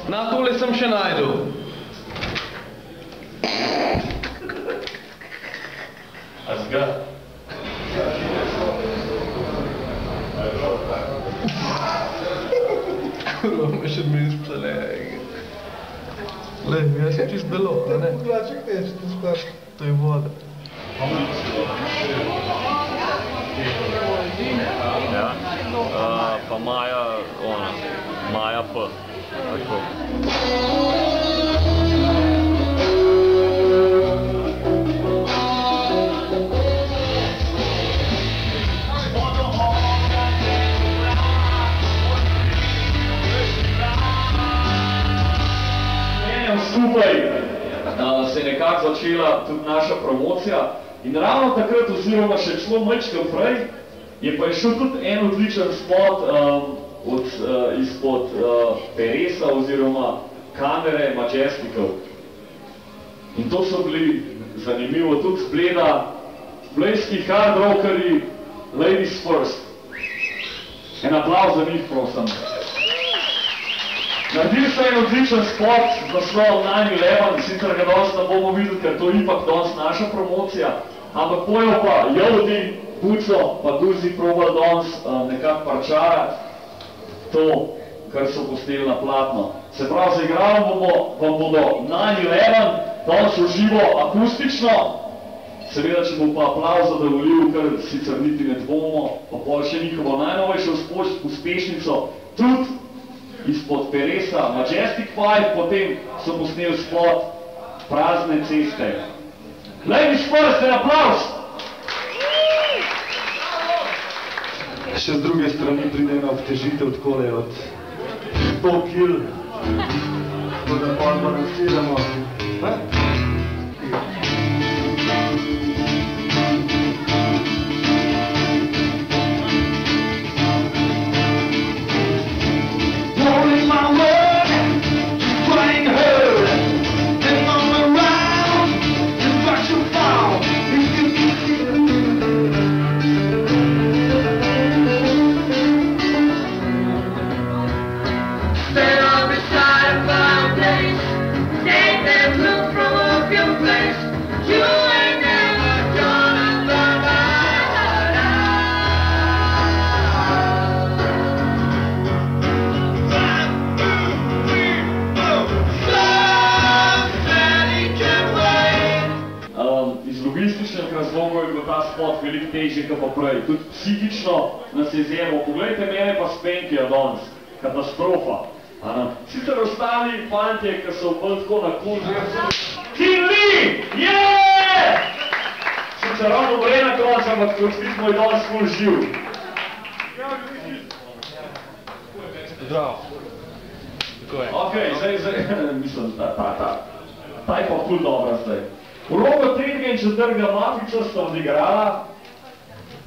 Na, tole sem še najdel. A zga? Kurva, me še misle, le. Le, jaz je čist belo, a ne? To je voda. Ja, pa Maja P. Tako. Skupaj se je nekako začela tudi naša promocija in ravno takrat oziroma še člo malčkam prej je pa šel tudi en odličen spot izpod Peresa oziroma kamere Majestikov. In to so bili zanimivo tudi zbleda blejski hard rockerji Ladies First. En aplauz za njih, prosim. Naredili so en odličen spot z naslovom 9/11, sicer ga danes ne bomo videli, ker to je ipak danes naša promocija, ampak pojo pa Jodi, Buco, pa Duzi probali danes nekako parčarati to, kar so pustili na platno. Se pravi, zaigrali vam bodo 9/11, danes v živo akustično, seveda, če bo pa aplauz zadovoljil, ker sicer niti ne dvomimo, pa pol še njihovo najnovejšo uspešnico, tudi izpod Peresa Majestic 5, potem so posneli spot Prazne ceste. Ladies first, en aplauz! Še z druge strani pride ena obtežitev takole od 100 kil, tako da pa balansiramo. Veliko težje, kot pa prej. Tudi psihično nas je izjemo. Poglejte mene pa Spenkijo danes. Katastrofa. Sicer ostali fantje, ki so bolj tako na koži. Team Lee! Jeee! Sicer ravno bre na konc, ampak kot smo je danes ful živ. Zdravo. Tako je. Ok, zdaj, mislim, ta je pa ful dobra zdaj. Vlogo 3. in 4. Mafica sta odigrala,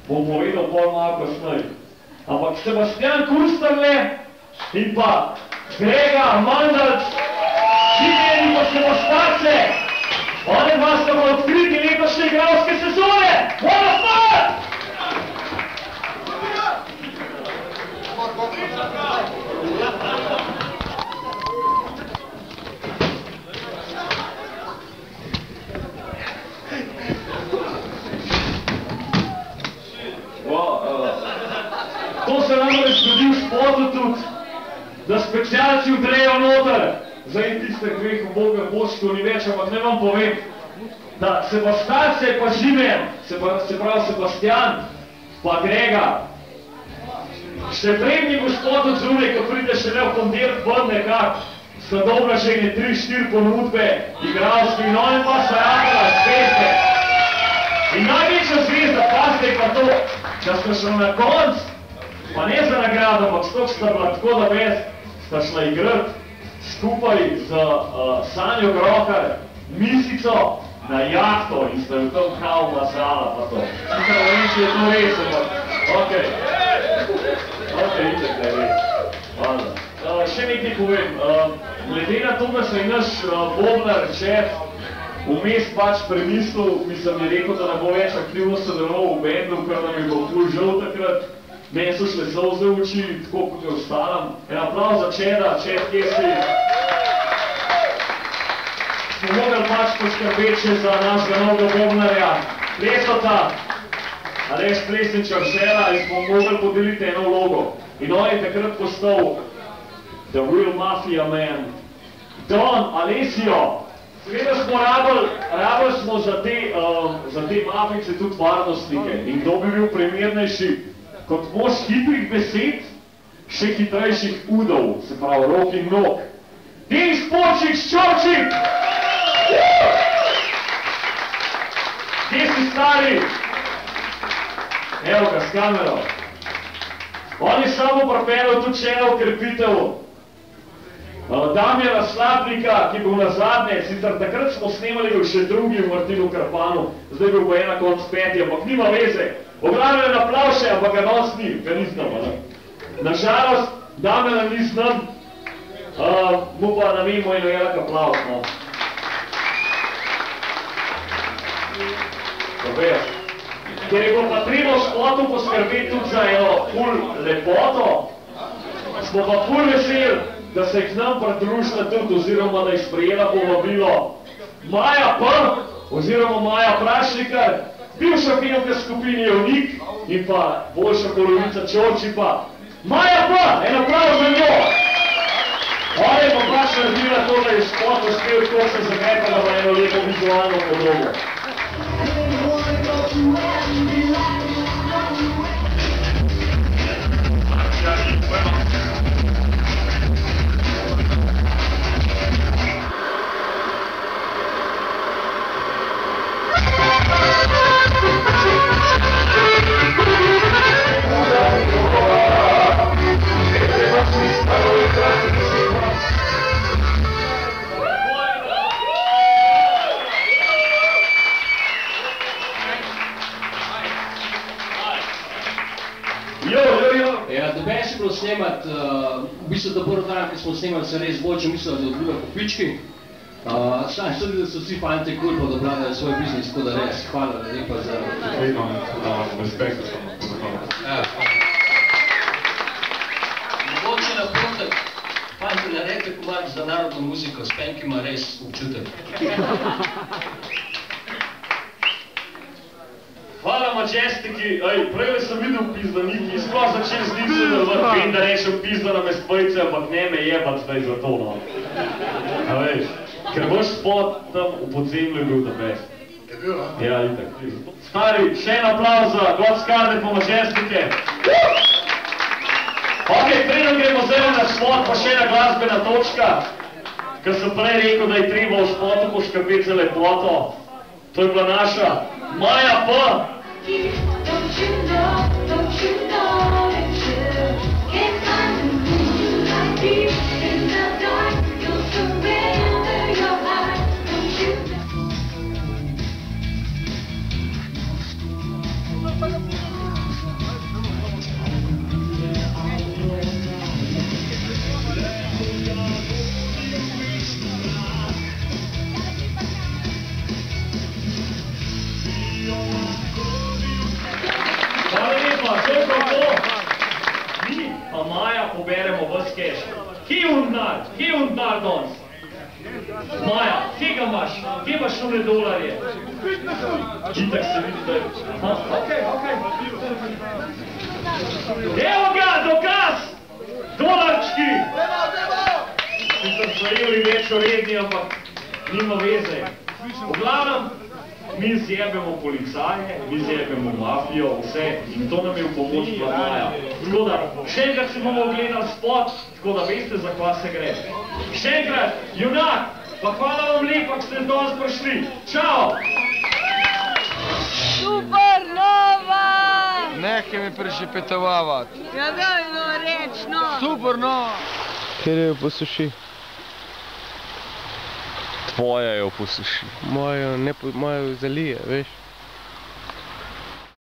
bom povedal pol malo kasneje. Ampak Sebastian Kursterle in pa Grega Mandalc, Živjeni pa Sebastarce, one dva sta bodo odkriti letošnje igralske sezone! Voda spad! To se namreč zgodi v spotu tudi, da specialci vdrejo noter. Zdaj tiste dveh uboga bočkov ni več, ampak ne vam povem, da Sebastarce pa Živen, se pravi Sebastian, pa Grega, še prednji gospod od zunaj, ko pride še ne v ponedeljek ven nekak, sta dobra že ne 3-4 ponudbe, igralske in oni pa so jadala zvezde. In največja zvezda, pazite pa to, da sta šla na konc, pa ne za nagrado, ampak stok sta bila tako, da vez sta šla igrat skupaj z Sanjo Grohar, Misico, na jahto in sta jo tam kao masala pa to. Sicer ne vem, če je to res, ampak okej. Okej, itek, da je res. Hvala. Še nekaj povem. Glede na to, da se je naš bobnar, šef, vmes pač premislil, mislim, je rekel, da ne bo več aktivno sodeloval v bendu, ker nam je bilo ful žal takrat. Meni so šle solze v oči, tako kot je ostalam. En aplauz za Čeda, Čed, kje si? Smo mogli pač poskrbeti še za našega novega bobnarja, Plesota, Aleš Plesničar Šera, in smo mogli podeliti eno vlogo. In on je takrat postal The Real Mafia Man. Don, Alessio. Seveda smo rabili smo za te mafice tudi varnostnike. In kdo bi bil primernejši kot mož hitrih besed, še hitrejših udov, se pravi rok in nog. Denis Počik, Ščorčik! Kje si stari? Evo ga, s kamero. On je samo pripeljal tudi še eno ukrepitev. Damjana Slapnika, ki je bil nazadnje, sicer takrat smo snemali bil še drugi v Martinu Krpanu, zdaj bil pa ena konc peti, ampak nima veze. Ograbljen aplavše, ampak ga nos ni, ga ni znam. Nažalost, Damjana ni znam, mu pa namimo eno jelik aplavš. Ker je bilo pa treba v špotu poskrbeti tudi za eno ful lepoto, smo pa ful veseli, da se je k nam pridružila tudi, oziroma da je sprejela povabilo Maja P, oziroma Maja Prašnikar, bivša pevka skupini Jevnik in pa boljša polovica Čorčipa. Maja P, en aplauz za njo! Ona je pa pač naredila to, da je šport uspel, tako se zametala v eno lepo vizualno podobo. Doben si bilo snemati, v bistvu da prvo dan, ki smo snemali, se res boče mislila, da odbiva po pički. Znaš, tudi da so vsi fante kul, pa da obvladajo svoj biznis, tako da res, hvala lepa za... Imam respekt, da sem pozahvala. Mogoče na potek, fante, naredite komad za narodno muziko, s Penki ima res občutek. Hvala, Mačestiki. Prejle sem videl pizdaniki, sploh začel zdi se, da rešel pizdana me spojce, ampak ne me jebat zdaj za to, no. A veš, ker boš spod tam v podzemlju bil da best. Je bil, a? Ja, itak. Stari, še en aplauz za God Skarne po Mačestike. Ok, preden gremo zdaj na spod, pa še ena glasbena točka, ker sem prej rekel, da je treba v spotu poskrbeti za lepoto. To je bila naša Maja P. Mi pa Maja poberemo vas keš. Kje je undar danes? Maja, kje ga imaš? Kje imaš one dolarje? Itak se vidi, da je... Ok. Evo ga, dokaz! Dolarčki! Sicer so evri več redni, ampak nima veze. V glavnem, mi zjebemo policaje, mi zjebemo mafijo, vse, in to nam je v pomoč bila Maja. Tako da, še enkrat si bomo ogledali spot, tako da veste, za kva se gre. Še enkrat, junak, pa hvala vam lepa, ki ste danes prišli. Čau! Supernova! Nehaj mi prešepetovavati. Ja, daj, no, reč, no. Supernova! Kjer jo posuši? Tvoja jo posuši. Mojo zalije, veš.